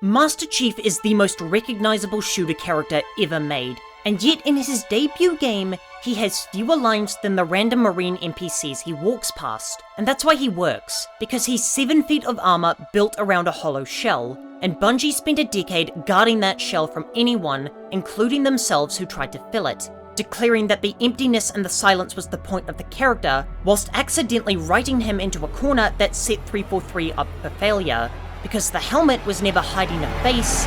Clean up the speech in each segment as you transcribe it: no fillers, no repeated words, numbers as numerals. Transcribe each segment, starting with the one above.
Master Chief is the most recognizable shooter character ever made, and yet in his debut game, he has fewer lines than the random Marine NPCs he walks past. And that's why he works, because he's 7 feet of armor built around a hollow shell, and Bungie spent a decade guarding that shell from anyone, including themselves, who tried to fill it, declaring that the emptiness and the silence was the point of the character, whilst accidentally writing him into a corner that set 343 up for failure, because the helmet was never hiding a face,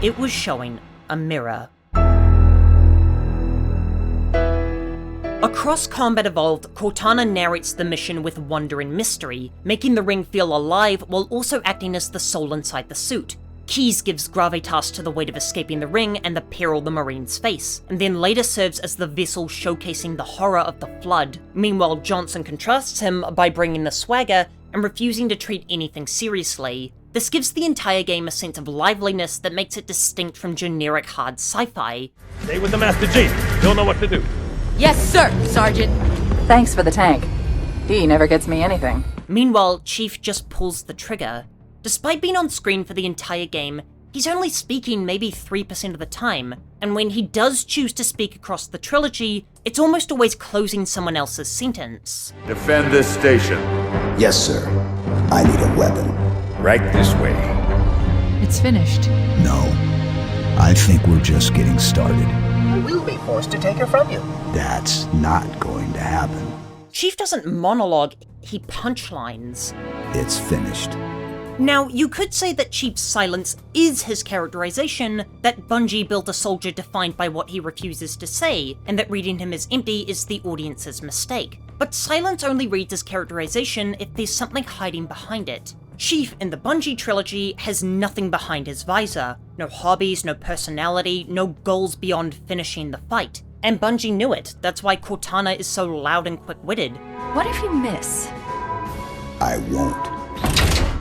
it was showing a mirror. Across Combat Evolved, Cortana narrates the mission with wonder and mystery, making the ring feel alive while also acting as the soul inside the suit. Keyes gives gravitas to the weight of escaping the ring and the peril the Marines face, and then later serves as the vessel showcasing the horror of the Flood. Meanwhile, Johnson contrasts him by bringing the swagger and refusing to treat anything seriously. This gives the entire game a sense of liveliness that makes it distinct from generic hard sci-fi. Stay with the Master Chief. He'll know what to do. Yes, sir, Sergeant. Thanks for the tank. He never gets me anything. Meanwhile, Chief just pulls the trigger. Despite being on screen for the entire game, he's only speaking maybe 3% of the time, and when he does choose to speak across the trilogy, it's almost always closing someone else's sentence. Defend this station. Yes, sir. I need a weapon. Right this way. It's finished. No. I think we're just getting started. I will be forced to take her from you. That's not going to happen. Chief doesn't monologue, he punchlines. It's finished. Now, you could say that Chief's silence is his characterization, that Bungie built a soldier defined by what he refuses to say, and that reading him as empty is the audience's mistake. But silence only reads as characterization if there's something hiding behind it. Chief in the Bungie trilogy has nothing behind his visor. No hobbies, no personality, no goals beyond finishing the fight. And Bungie knew it, that's why Cortana is so loud and quick-witted. What if you miss? I won't.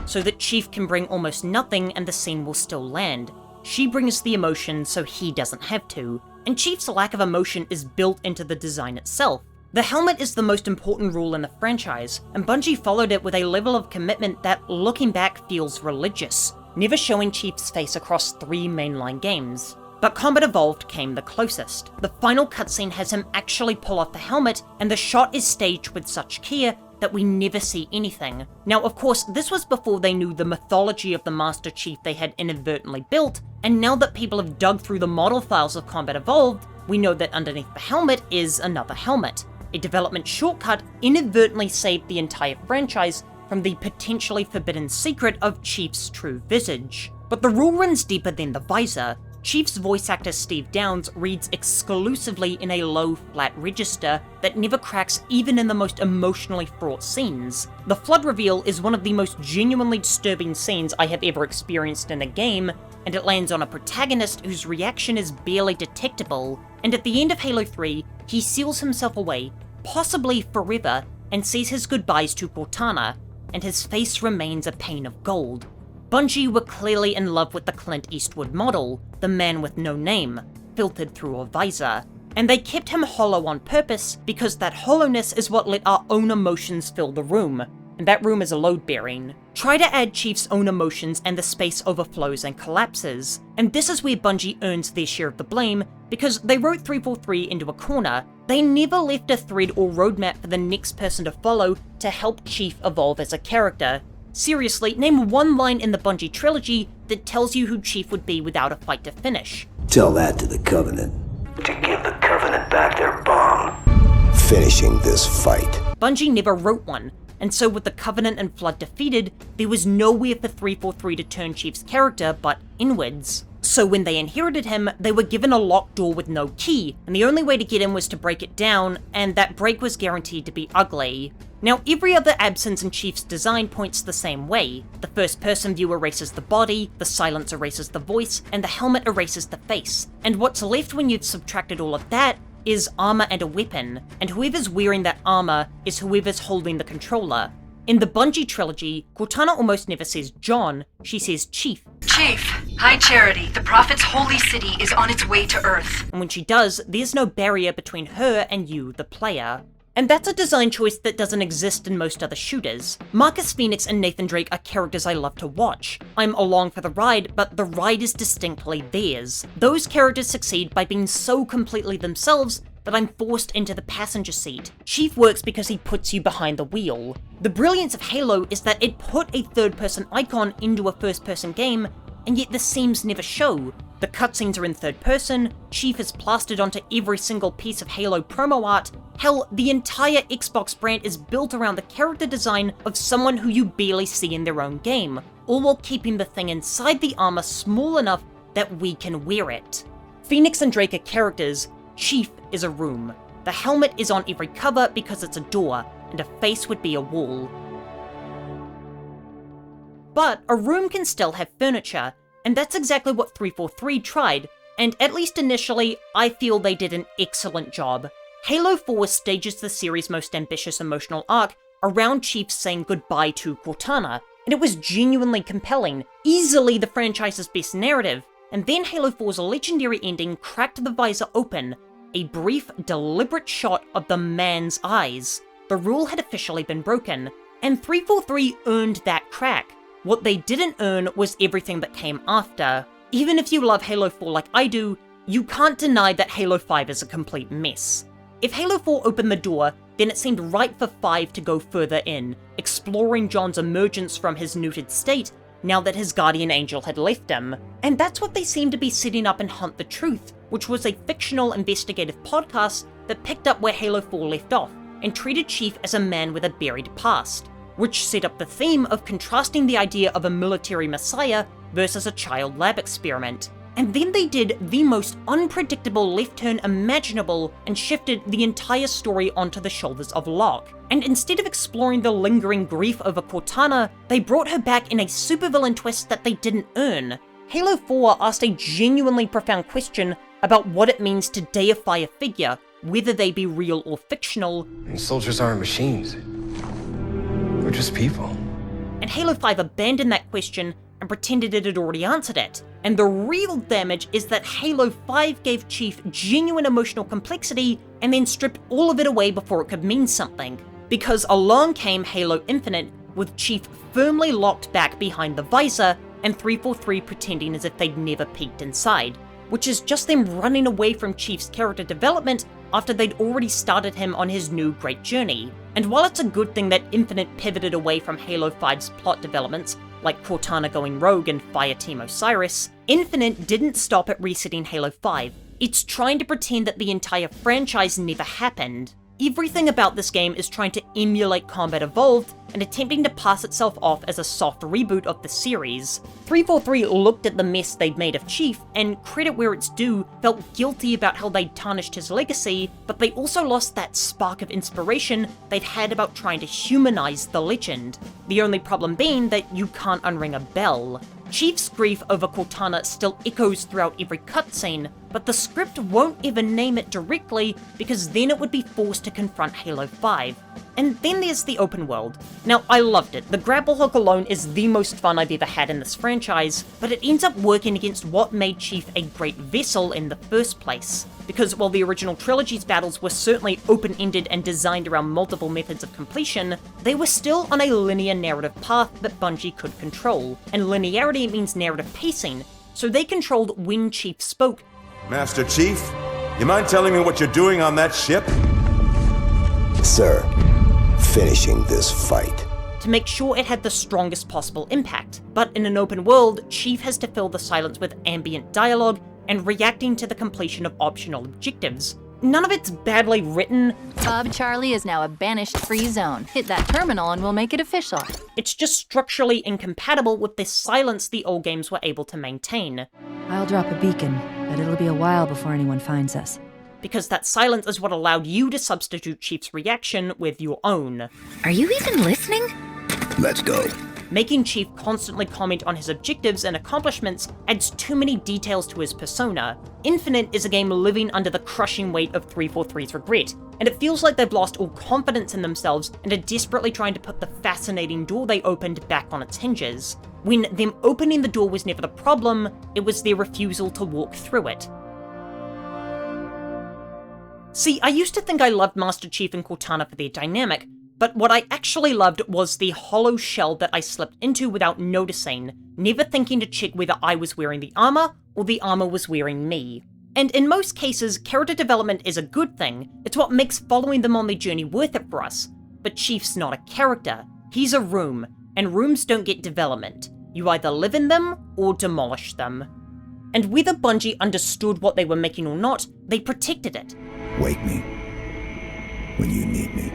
So that Chief can bring almost nothing and the scene will still land. She brings the emotion so he doesn't have to, and Chief's lack of emotion is built into the design itself. The helmet is the most important rule in the franchise, and Bungie followed it with a level of commitment that, looking back, feels religious, never showing Chief's face across 3 mainline games. But Combat Evolved came the closest. The final cutscene has him actually pull off the helmet, and the shot is staged with such care that we never see anything. Now, of course, this was before they knew the mythology of the Master Chief they had inadvertently built, and now that people have dug through the model files of Combat Evolved, we know that underneath the helmet is another helmet. A development shortcut inadvertently saved the entire franchise from the potentially forbidden secret of Chief's true visage. But the rule runs deeper than the visor. Chief's voice actor Steve Downes reads exclusively in a low, flat register that never cracks even in the most emotionally fraught scenes. The Flood reveal is one of the most genuinely disturbing scenes I have ever experienced in a game, and it lands on a protagonist whose reaction is barely detectable, and at the end of Halo 3, he seals himself away, possibly forever, and says his goodbyes to Cortana, and his face remains a pane of gold. Bungie were clearly in love with the Clint Eastwood model, the man with no name, filtered through a visor, and they kept him hollow on purpose because that hollowness is what let our own emotions fill the room, and that room is a load-bearing. Try to add Chief's own emotions and the space overflows and collapses, and this is where Bungie earns their share of the blame, because they wrote 343 into a corner. They never left a thread or roadmap for the next person to follow to help Chief evolve as a character. Seriously, name one line in the Bungie trilogy that tells you who Chief would be without a fight to finish. Tell that to the Covenant. To give the Covenant back their bomb. Finishing this fight. Bungie never wrote one, and so with the Covenant and Flood defeated, there was nowhere for 343 to turn Chief's character but inwards. So when they inherited him, they were given a locked door with no key, and the only way to get in was to break it down, and that break was guaranteed to be ugly. Now, every other absence in Chief's design points the same way. The first-person view erases the body, the silence erases the voice, and the helmet erases the face. And what's left when you've subtracted all of that is armor and a weapon, and whoever's wearing that armor is whoever's holding the controller. In the Bungie trilogy, Cortana almost never says John, she says Chief. Chief, High Charity, the Prophet's holy city is on its way to Earth. And when she does, there's no barrier between her and you, the player. And that's a design choice that doesn't exist in most other shooters. Marcus Phoenix and Nathan Drake are characters I love to watch. I'm along for the ride, but the ride is distinctly theirs. Those characters succeed by being so completely themselves that I'm forced into the passenger seat. Chief works because he puts you behind the wheel. The brilliance of Halo is that it put a third-person icon into a first-person game, and yet the seams never show. The cutscenes are in third person, Chief is plastered onto every single piece of Halo promo art. Hell, the entire Xbox brand is built around the character design of someone who you barely see in their own game, all while keeping the thing inside the armor small enough that we can wear it. Phoenix and Drake are characters, Chief is a room. The helmet is on every cover because it's a door, and a face would be a wall. But a room can still have furniture, and that's exactly what 343 tried, and at least initially, I feel they did an excellent job. Halo 4 stages the series' most ambitious emotional arc around Chief saying goodbye to Cortana, and it was genuinely compelling, easily the franchise's best narrative. And then Halo 4's legendary ending cracked the visor open, a brief, deliberate shot of the man's eyes. The rule had officially been broken, and 343 earned that crack. What they didn't earn was everything that came after. Even if you love Halo 4 like I do, you can't deny that Halo 5 is a complete mess. If Halo 4 opened the door, then it seemed right for 5 to go further in, exploring John's emergence from his neutered state now that his guardian angel had left him. And that's what they seemed to be setting up in Hunt the Truth, which was a fictional investigative podcast that picked up where Halo 4 left off, and treated Chief as a man with a buried past, which set up the theme of contrasting the idea of a military messiah versus a child lab experiment. And then they did the most unpredictable left turn imaginable and shifted the entire story onto the shoulders of Locke. And instead of exploring the lingering grief over Cortana, they brought her back in a supervillain twist that they didn't earn. Halo 4 asked a genuinely profound question about what it means to deify a figure, whether they be real or fictional. And soldiers aren't machines. We're just people. And Halo 5 abandoned that question and pretended it had already answered it. And the real damage is that Halo 5 gave Chief genuine emotional complexity and then stripped all of it away before it could mean something. Because along came Halo Infinite, with Chief firmly locked back behind the visor and 343 pretending as if they'd never peeked inside, which is just them running away from Chief's character development after they'd already started him on his new great journey. And while it's a good thing that Infinite pivoted away from Halo 5's plot developments, like Cortana going rogue and Fireteam Osiris, Infinite didn't stop at resetting Halo 5. It's trying to pretend that the entire franchise never happened. Everything about this game is trying to emulate Combat Evolved and attempting to pass itself off as a soft reboot of the series. 343 looked at the mess they'd made of Chief, and credit where it's due, felt guilty about how they'd tarnished his legacy, but they also lost that spark of inspiration they'd had about trying to humanize the legend. The only problem being that you can't unring a bell. Chief's grief over Cortana still echoes throughout every cutscene, but the script won't even name it directly because then it would be forced to confront Halo 5. And then there's the open world. Now, I loved it. The grapple hook alone is the most fun I've ever had in this franchise, but it ends up working against what made Chief a great vessel in the first place. Because while the original trilogy's battles were certainly open-ended and designed around multiple methods of completion, they were still on a linear narrative path that Bungie could control. And linearity means narrative pacing, so they controlled when Chief spoke. Master Chief, you mind telling me what you're doing on that ship? Sir, finishing this fight. To make sure it had the strongest possible impact. But in an open world, Chief has to fill the silence with ambient dialogue and reacting to the completion of optional objectives. None of it's badly written. Bob Charlie is now a banished free zone. Hit that terminal and we'll make it official. It's just structurally incompatible with the silence the old games were able to maintain. I'll drop a beacon, but it'll be a while before anyone finds us. Because that silence is what allowed you to substitute Chief's reaction with your own. Are you even listening? Let's go. Making Chief constantly comment on his objectives and accomplishments adds too many details to his persona. Infinite is a game living under the crushing weight of 343's regret, and it feels like they've lost all confidence in themselves and are desperately trying to put the fascinating door they opened back on its hinges. When them opening the door was never the problem, it was their refusal to walk through it. See, I used to think I loved Master Chief and Cortana for their dynamic, but what I actually loved was the hollow shell that I slipped into without noticing, never thinking to check whether I was wearing the armor or the armor was wearing me. And in most cases, character development is a good thing. It's what makes following them on their journey worth it for us. But Chief's not a character. He's a room, and rooms don't get development. You either live in them or demolish them. And whether Bungie understood what they were making or not, they protected it. Wake me when you need me.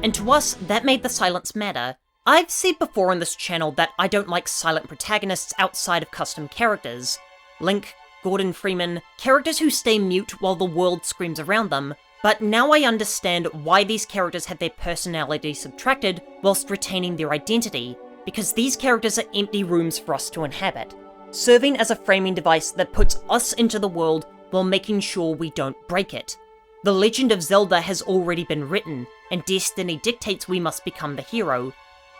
And to us, that made the silence matter. I've said before on this channel that I don't like silent protagonists outside of custom characters. Link, Gordon Freeman, characters who stay mute while the world screams around them, but now I understand why these characters had their personality subtracted whilst retaining their identity, because these characters are empty rooms for us to inhabit, serving as a framing device that puts us into the world while making sure we don't break it. The Legend of Zelda has already been written, and destiny dictates we must become the hero,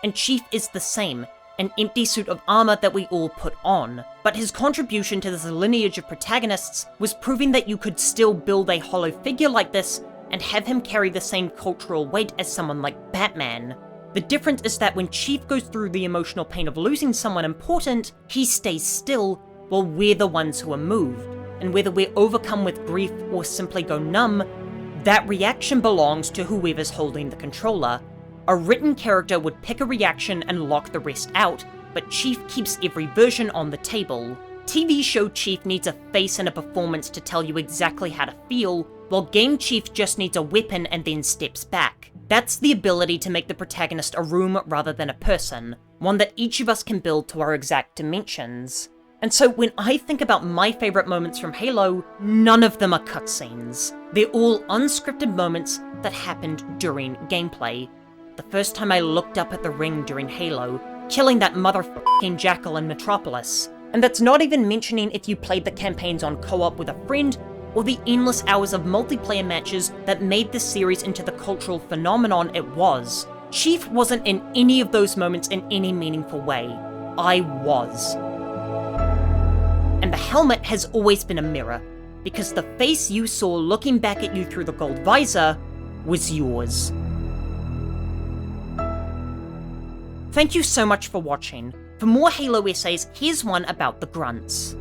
and Chief is the same, an empty suit of armor that we all put on, but his contribution to this lineage of protagonists was proving that you could still build a hollow figure like this and have him carry the same cultural weight as someone like Batman. The difference is that when Chief goes through the emotional pain of losing someone important, he stays still while we're the ones who are moved, and whether we're overcome with grief or simply go numb, that reaction belongs to whoever's holding the controller. A written character would pick a reaction and lock the rest out, but Chief keeps every version on the table. TV show Chief needs a face and a performance to tell you exactly how to feel, while game Chief just needs a weapon and then steps back. That's the ability to make the protagonist a room rather than a person, one that each of us can build to our exact dimensions. And so when I think about my favorite moments from Halo, none of them are cutscenes. They're all unscripted moments that happened during gameplay. The first time I looked up at the ring during Halo, killing that motherfucking jackal in Metropolis. And that's not even mentioning if you played the campaigns on co-op with a friend, or the endless hours of multiplayer matches that made this series into the cultural phenomenon it was. Chief wasn't in any of those moments in any meaningful way. I was. And the helmet has always been a mirror, because the face you saw looking back at you through the gold visor was yours. Thank you so much for watching. For more Halo essays, here's one about the grunts.